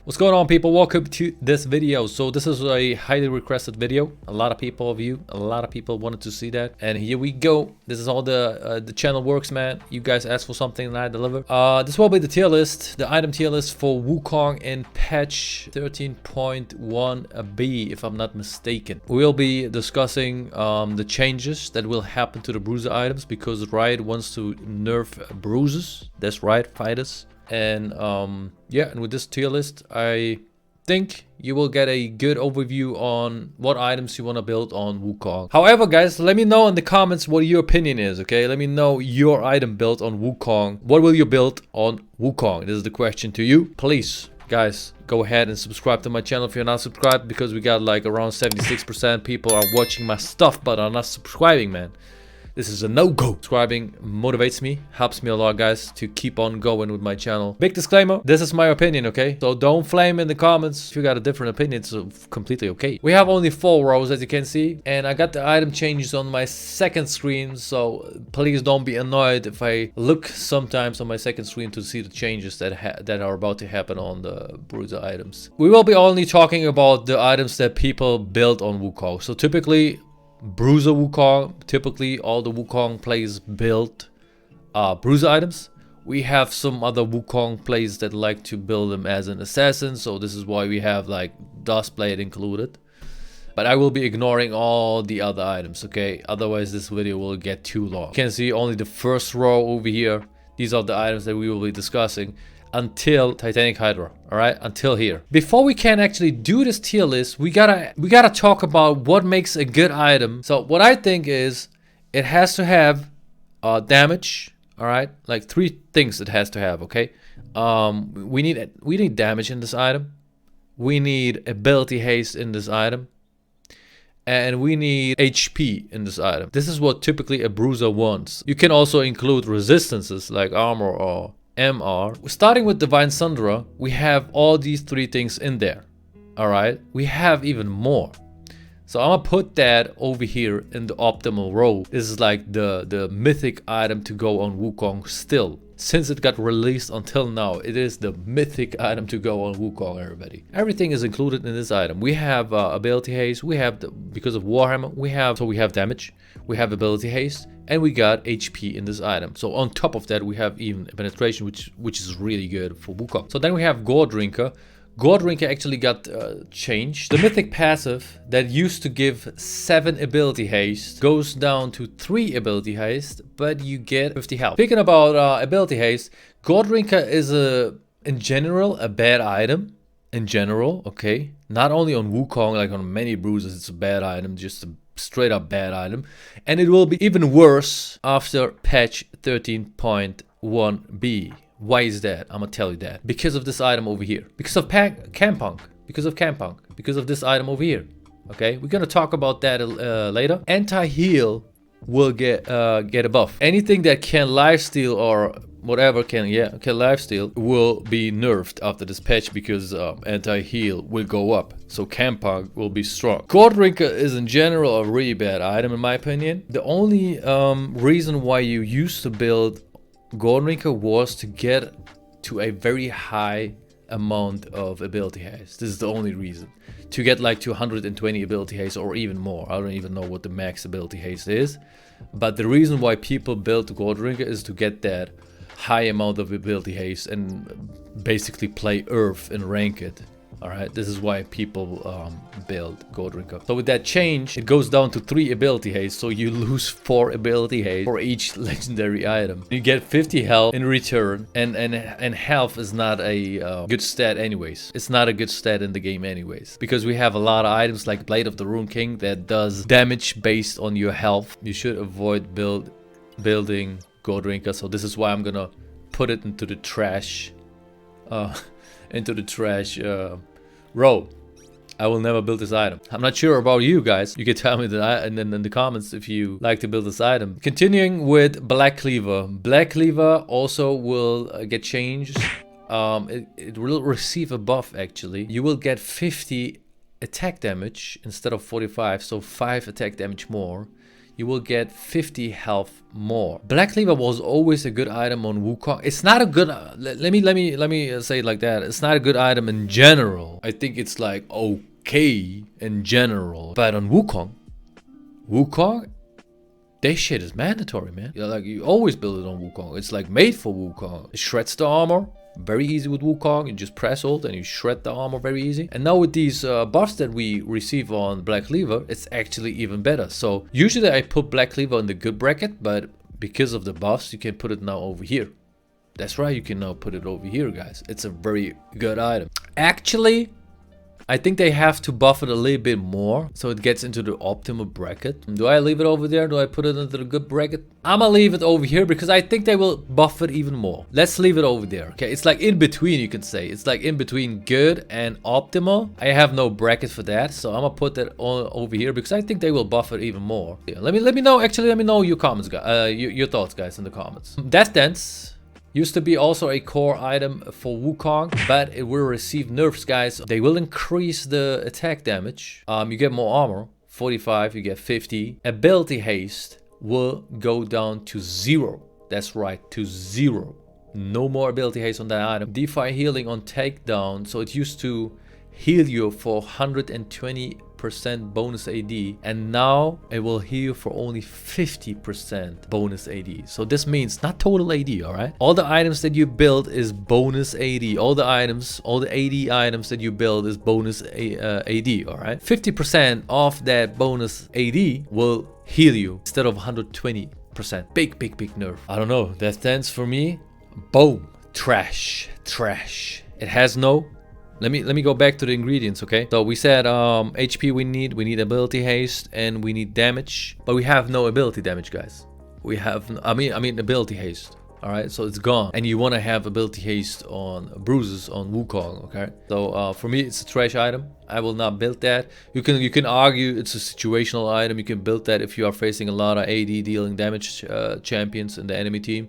What's going on, people? Welcome to this video. So this is a highly requested video. A lot of people wanted to see that, and here we go. This is all the channel works, man. You guys asked for something and I deliver. This will be the tier list, the item tier list for Wukong in patch 13.1b, if I'm not mistaken. We'll be discussing the changes that will happen to the Bruiser items because Riot wants to nerf Bruisers. That's right, fighters. And yeah, and with this tier list, I think you will get a good overview on what items you want to build on Wukong. However, guys, let me know in the comments what your opinion is, okay? Let me know your item built on Wukong. What will you build on Wukong? This is the question to you. Please, guys, go ahead and subscribe to my channel if you're not subscribed, because we got like around 76% people are watching my stuff but are not subscribing, man. This is a no-go. Subscribing motivates me, helps me a lot, guys, to keep on going with my channel. Big disclaimer, this is my opinion, okay? So don't flame in the comments if you got a different opinion. It's completely okay. We have only 4 rows, as you can see, and I got the item changes on my second screen, so please don't be annoyed if I look sometimes on my second screen to see the changes that are about to happen on the Bruiser items. We will be only talking about the items that people build on Wukong. So typically, Bruiser Wukong, typically all the Wukong players build Bruiser items. We have some other Wukong players that like to build them as an assassin, so this is why we have like Dustblade included. But I will be ignoring all the other items, okay? Otherwise this video will get too long. You can see only the first row over here. These are the items that we will be discussing until Titanic Hydra, all right, until here. Before we can actually do this tier list, we gotta talk about what makes a good item. So what I think is it has to have damage, all right, like 3 things it has to have, okay? We need damage in this item, we need ability haste in this item, and we need HP in this item. This is what typically a Bruiser wants. You can also include resistances like armor or MR. Starting with Divine Sunderer, we have all these 3 things in there. Alright, we have even more. So I'm gonna put that over here in the optimal row. This is like the mythic item to go on Wukong still. Since it got released until now, it is the mythic item to go on Wukong, everybody. Everything is included in this item. We have ability haste, we have, because of Warhammer, we have damage, we have ability haste, and we got HP in this item. So on top of that, we have even penetration, which is really good for Wukong. So then we have Goredrinker. Goredrinker actually got changed. The mythic passive that used to give 7 ability haste goes down to 3 ability haste, but you get 50 health. Speaking about ability haste, Goredrinker is in general a bad item. In general, okay, not only on Wukong, like on many Bruisers, it's a bad item, just a straight up bad item, and it will be even worse after patch 13.1b. Why is that? I'm gonna tell you that. Because of this item over here. Because of Campunk. Because of Campunk. Because of this item over here. Okay, we're gonna talk about that later. Anti-heal will get a buff. Anything that can lifesteal or whatever can lifesteal will be nerfed after this patch, because anti-heal will go up. So Campunk will be strong. Goredrinker is in general a really bad item in my opinion. The only reason why you used to build Goredrinker was to get to a very high amount of ability haste. This is the only reason. To get like to 120 ability haste or even more. I don't even know what the max ability haste is. But the reason why people build Goredrinker is to get that high amount of ability haste and basically play Earth and rank it. Alright, this is why people build Goredrinker. So with that change, it goes down to 3 ability haste, so you lose 4 ability haste for each legendary item. You get 50 health in return, and health is not a good stat anyways. It's not a good stat in the game anyways, because we have a lot of items like Blade of the Rune King that does damage based on your health. You should avoid building Goredrinker, so this is why I'm gonna put it into the trash row. I will never build this item. I'm not sure about you guys. You can tell me that in the comments if you like to build this item. Continuing with Black Cleaver. Black Cleaver also will get changed. It will receive a buff actually. You will get 50 attack damage instead of 45, so 5 attack damage more. you will get 50 health more. Black Cleaver was always a good item on Wukong. It's not a good let me say it like that. It's not a good item in general. I think it's like okay in general, but on Wukong, this shit is mandatory, man. Like you always build it on Wukong. It's like made for Wukong. It shreds the armor. Very easy with Wukong. You just press hold and you shred the armor very easy. And now with these buffs that we receive on Black Cleaver, it's actually even better. So usually I put Black Cleaver in the good bracket, but because of the buffs, you can put it now over here. That's right, you can now put it over here, guys. It's a very good item. Actually, I think they have to buff it a little bit more so it gets into the optimal bracket. Do I leave it over there? Do I put it into the good bracket? I'ma leave it over here because I think they will buff it even more. Let's leave it over there, okay? It's like in between, you can say. It's like in between good and optimal. I have no bracket for that, so I'ma put that all over here because I think they will buff it even more. Yeah, let me know. Actually, let me know your comments, guys. Your thoughts, guys, in the comments. Death Dance used to be also a core item for Wukong, but it will receive nerfs, guys. They will increase the attack damage. You get more armor, 45, you get 50. Ability haste will go down to 0. That's right, to 0. No more ability haste on that item. DeFi healing on takedown. So it used to heal you for 120% bonus AD, and now it will heal for only 50% bonus AD. So this means not total AD, all right? All the items that you build is bonus AD. All the AD items that you build is bonus AD, all right? 50% of that bonus AD will heal you instead of 120%. Big nerf. I don't know. That stands for me. Boom. Trash. It has no. Let me go back to the ingredients, okay? So we said HP we need ability haste, and we need damage, but we have no ability damage, guys. We have, I mean ability haste. All right, so it's gone, and you want to have ability haste on bruises on Wukong, okay? So for me, it's a trash item. I will not build that. You can argue it's a situational item. You can build that if you are facing a lot of AD dealing damage champions in the enemy team.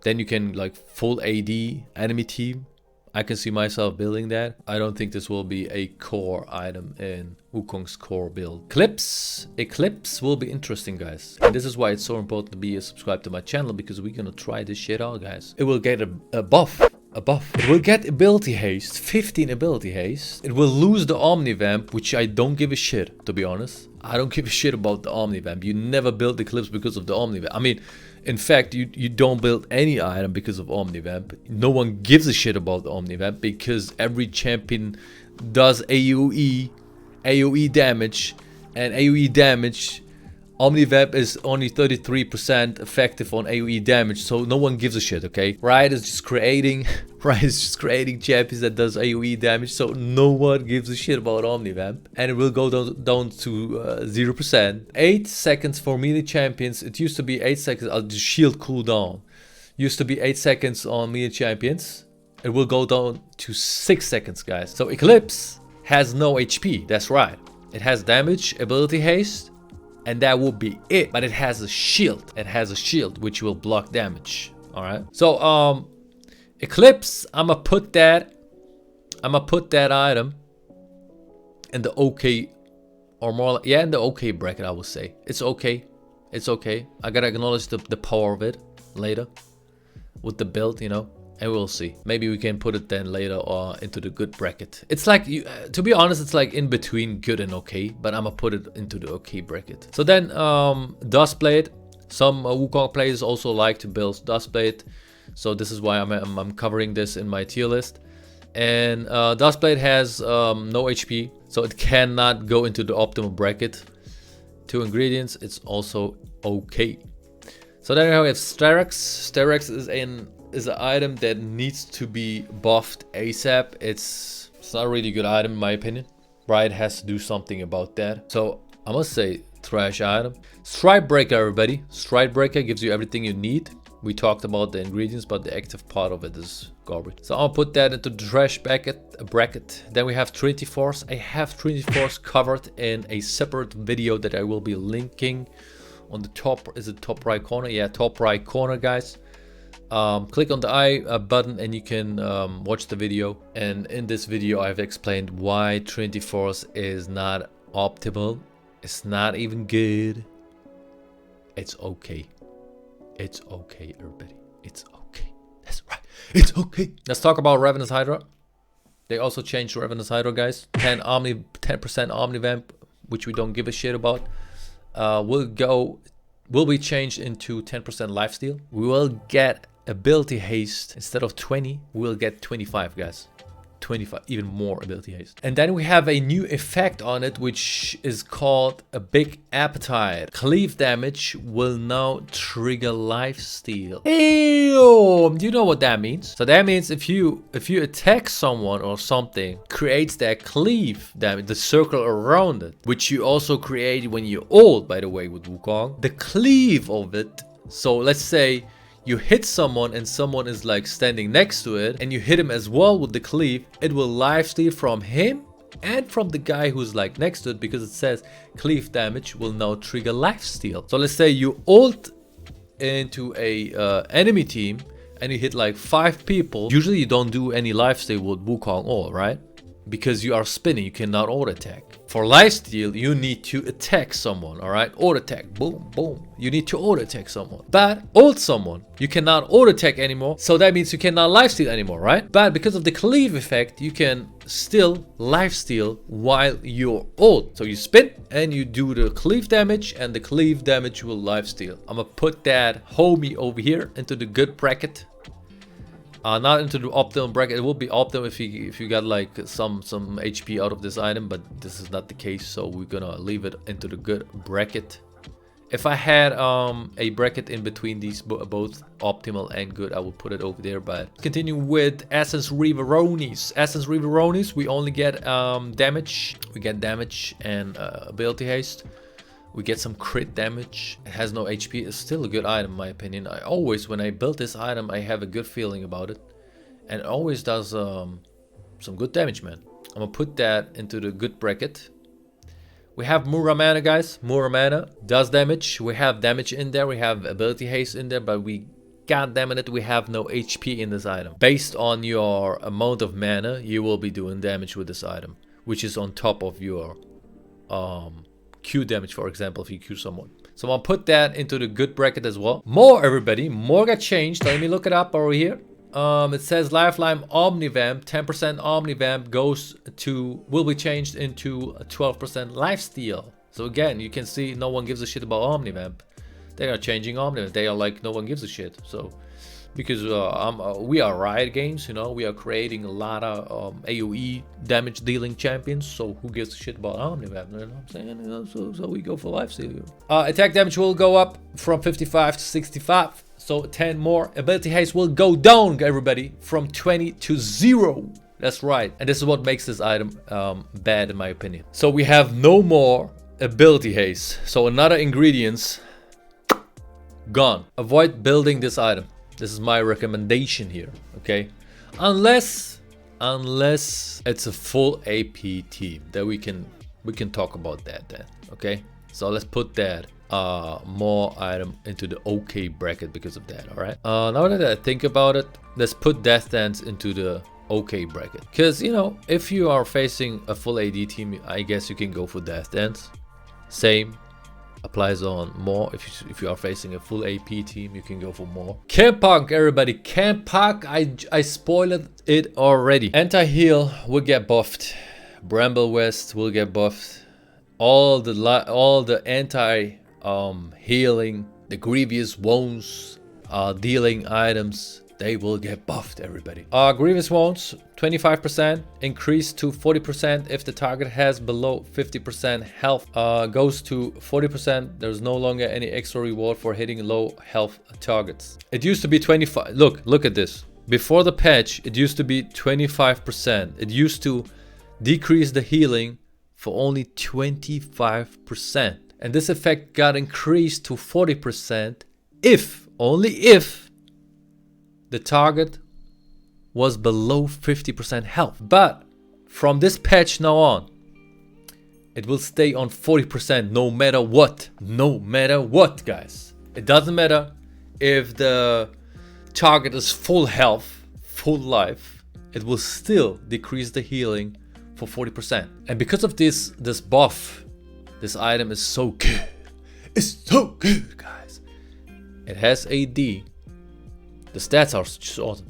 Then you can like full AD enemy team. I can see myself building that. I don't think this will be a core item in Wukong's core build. Eclipse will be interesting, guys. And this is why it's so important to be subscribed to my channel, because we're gonna try this shit out, guys. It will get a buff. It will get ability haste, 15 ability haste. It will lose the Omnivamp, which I don't give a shit, to be honest. I don't give a shit about the Omnivamp. You never build Eclipse because of the Omnivamp. I mean, in fact, you don't build any item because of Omnivamp. No one gives a shit about the Omnivamp because every champion does AoE damage, and AoE damage, Omnivamp is only 33% effective on AoE damage, so no one gives a shit, okay? Riot is just creating champions that does AoE damage, so no one gives a shit about Omnivamp. And it will go down to 0%. 8 seconds for melee champions. It used to be 8 seconds. The shield cooldown used to be 8 seconds on melee champions. It will go down to 6 seconds, guys. So Eclipse has no HP. That's right. It has damage, ability haste, and that will be it. But it has a shield. It has a shield which will block damage. All right. So Eclipse, I'ma put that item in the okay, or more, yeah, in the okay bracket. I would say it's okay. It's okay. I gotta acknowledge the power of it later with the build, you know. And we'll see. Maybe we can put it then later or into the good bracket. It's like, to be honest, it's like in between good and okay, but I'm gonna put it into the okay bracket. So then Dustblade. Some Wukong players also like to build Dustblade, so this is why I'm covering this in my tier list. And Dustblade has no HP, so it cannot go into the optimal bracket. 2 ingredients, it's also okay. So then we have Sterak. Sterak is an item that needs to be buffed ASAP. It's not a really good item in my opinion. Riot has to do something about that. So I must say, trash item. Stripebreaker, everybody. Stripebreaker gives you everything you need. We talked about the ingredients, but the active part of it is garbage. So I'll put that into the trash bracket. Then we have Trinity Force. I have Trinity Force covered in a separate video that I will be linking on the top. Is it top right corner? Yeah, top right corner, guys. Click on the I button and you can watch the video. And in this video I've explained why Trinity Force is not optimal. It's not even good. It's okay. It's okay, everybody. It's okay. That's right. It's okay. Let's talk about Ravenous Hydra. They also changed Ravenous Hydra, guys. 10% Omnivamp, which we don't give a shit about. Will be changed into 10% lifesteal. We will get ability haste. Instead of 20, we'll get 25, guys. 25, even more ability haste. And then we have a new effect on it, which is called a big appetite. Cleave damage will now trigger lifesteal. Ew, do you know what that means? So that means if you attack someone or something, creates that cleave damage, the circle around it, which you also create when you ult, by the way, with Wukong. The cleave of it. So let's say you hit someone and someone is like standing next to it and you hit him as well with the cleave, it will lifesteal from him and from the guy who's like next to it, because it says cleave damage will now trigger lifesteal. So let's say you ult into a enemy team and you hit like 5 people. Usually you don't do any lifesteal with Wukong ult, right? Because you are spinning, you cannot auto attack. For lifesteal, you need to attack someone, alright? Auto attack, boom, boom. You need to auto attack someone. But ult someone, you cannot auto attack anymore. So that means you cannot lifesteal anymore, right? But because of the cleave effect, you can still lifesteal while you're ult. So you spin and you do the cleave damage, and the cleave damage will lifesteal. I'm gonna put that homie over here into the good bracket. Not into the optimal bracket. It will be optimal if you got like some HP out of this item, but this is not the case, so we're gonna leave it into the good bracket. If I had a bracket in between these both optimal and good, I would put it over there. But continue with Essence Reveronis. Essence Reveronis, we only get damage. We get damage and ability haste. We get some crit damage. It has no HP. It's still a good item in my opinion. I always, when I build this item, I have a good feeling about it. And it always does some good damage, man. I'm gonna put that into the good bracket. We have Muramana, guys. Muramana does damage. We have damage in there. We have ability haste in there, but we, god damn it, we have no HP in this item. Based on your amount of mana, you will be doing damage with this item, which is on top of your Q damage, for example, if you Q someone. So I'll put that into the good bracket as well. More, everybody, more got changed. Let me look it up over here. It says Lifeline Omnivamp, 10% Omnivamp will be changed into a 12% lifesteal. So again, you can see no one gives a shit about Omnivamp. They are changing Omnivamp. They are like, no one gives a shit. So because we are Riot Games, you know, we are creating a lot of AoE damage dealing champions, so who gives a shit about Omnivamp, you know what I'm saying? You know, so we go for lifesteal. Attack damage will go up from 55 to 65, so 10 more. Ability haste will go down, everybody, from 20 to 0. That's right, and this is what makes this item bad in my opinion. So we have no more ability haste, so another ingredients gone. Avoid building this item. This is my recommendation here, okay? Unless it's a full AP team, that we can talk about that then, okay? So let's put that more item into the okay bracket because of that, all right? Now that I think about it, let's put Death Dance into the okay bracket. Because, you know, if you are facing a full AD team, I guess you can go for Death Dance. Same applies on more. If you are facing a full AP team, you can go for more. Camp Punk, everybody. Camp Punk, I spoiled it already. Anti-heal will get buffed. Bramble West will get buffed. All the anti healing, the grievous wounds dealing items, they will get buffed, everybody. Grievous wounds, 25% increase to 40% if the target has below 50% health. Goes to 40%. There's no longer any extra reward for hitting low health targets. It used to be 25. Look at this. Before the patch, it used to be 25%. It used to decrease the healing for only 25%. And this effect got increased to 40% only if the target was below 50% health. But from this patch now on, it will stay on 40% no matter what. No matter what, guys. It doesn't matter if the target is full health, full life, it will still decrease the healing for 40%. And because of this buff, this item is so good. It's so good, guys. It has AD. The stats are just awesome.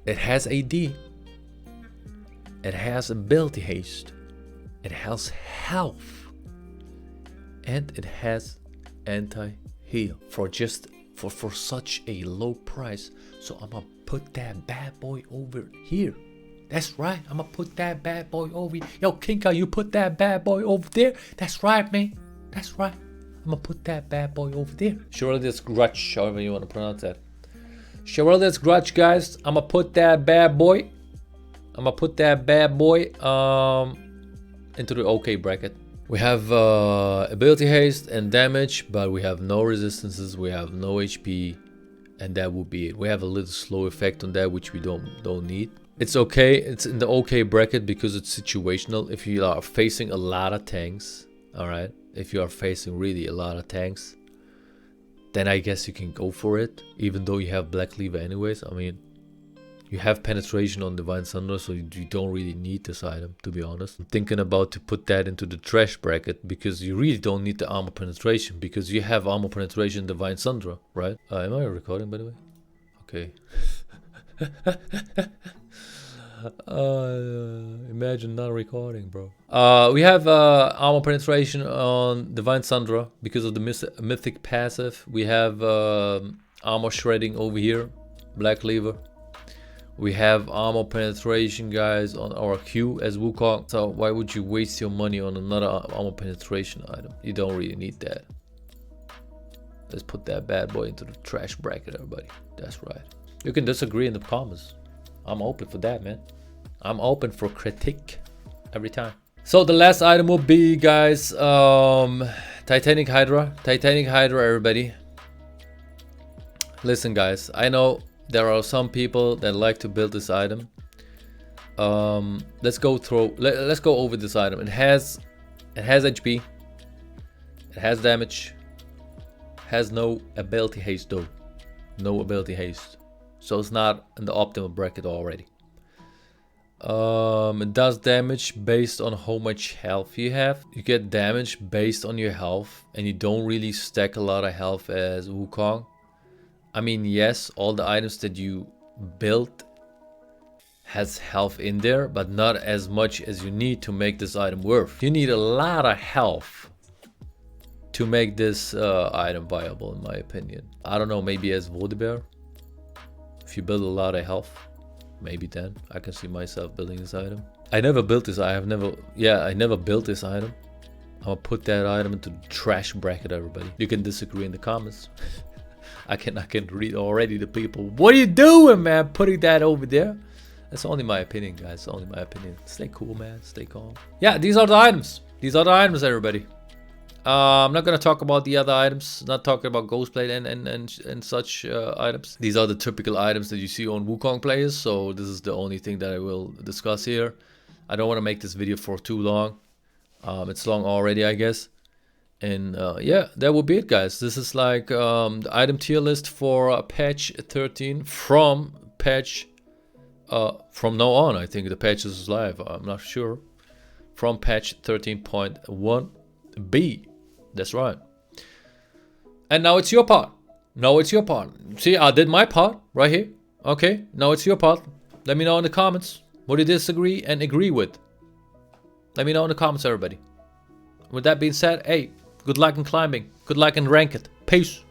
It has AD. It has ability haste. It has health. And it has anti-heal for such a low price. So I'm gonna put that bad boy over here. That's right. I'm gonna put that bad boy over here. Yo, Kinka, you put that bad boy over there. That's right, man. That's right. I'm gonna put that bad boy over there. Surely that's Grudge, however you want to pronounce that. Surely that's Grudge, guys. I'm gonna put that bad boy. Into the OK bracket. We have ability haste and damage, but we have no resistances. We have no HP, and that would be it. We have a little slow effect on that, which we don't need. It's okay. It's in the OK bracket because it's situational. If you are facing a lot of tanks, all right. If you are facing really a lot of tanks, then I guess you can go for it. Even though you have Black Cleaver anyways. I mean, you have penetration on Divine Thunder, so you don't really need this item, to be honest. I'm thinking about to put that into the trash bracket because you really don't need the armor penetration because you have armor penetration Divine Thunder, right? Am I recording, by the way? Okay. Imagine not recording, bro. We have armor penetration on Divine Sandra because of the mythic passive. We have armor shredding over here, Black Cleaver. We have armor penetration, guys, on our Q as Wukong. So why would you waste your money on another armor penetration item? You don't really need that. Let's put that bad boy into the trash bracket, everybody. That's right. You can disagree in the comments. I'm open for that, man. I'm open for critique every time. So the last item will be, guys, Titanic Hydra. Titanic Hydra, everybody. Listen, guys, I know there are some people that like to build this item. Let's go over this item. It has HP. It has damage. Has no ability haste though. No ability haste. So it's not in the optimal bracket already. It does damage based on how much health you have. You get damage based on your health, and you don't really stack a lot of health as Wukong. I mean, yes, all the items that you built has health in there, but not as much as you need to make this item worth. You need a lot of health to make this item viable, in my opinion. I don't know, maybe as Vaudebear. If you build a lot of health, maybe then I can see myself building this item. I never built this. I never built this item. I'm gonna put that item into the trash bracket, everybody. You can disagree in the comments. I can read already the people. What are you doing, man? Putting that over there? That's only my opinion, guys. Only my opinion. Stay cool, man. Stay calm. Yeah, these are the items. These are the items, everybody. I'm not gonna talk about the other items. Not talking about Ghostblade and such items. These are the typical items that you see on Wukong players. So this is the only thing that I will discuss here. I don't want to make this video for too long. It's long already, I guess. And yeah, that will be it, guys. This is like the item tier list for patch 13 from patch from now on. I think the patch is live. I'm not sure. From patch 13.1b. That's right. And now it's your part. Now it's your part. See, I did my part right here. Okay, now it's your part. Let me know in the comments what you disagree and agree with. Let me know in the comments, everybody. With that being said, hey, good luck in climbing. Good luck in ranked. Peace.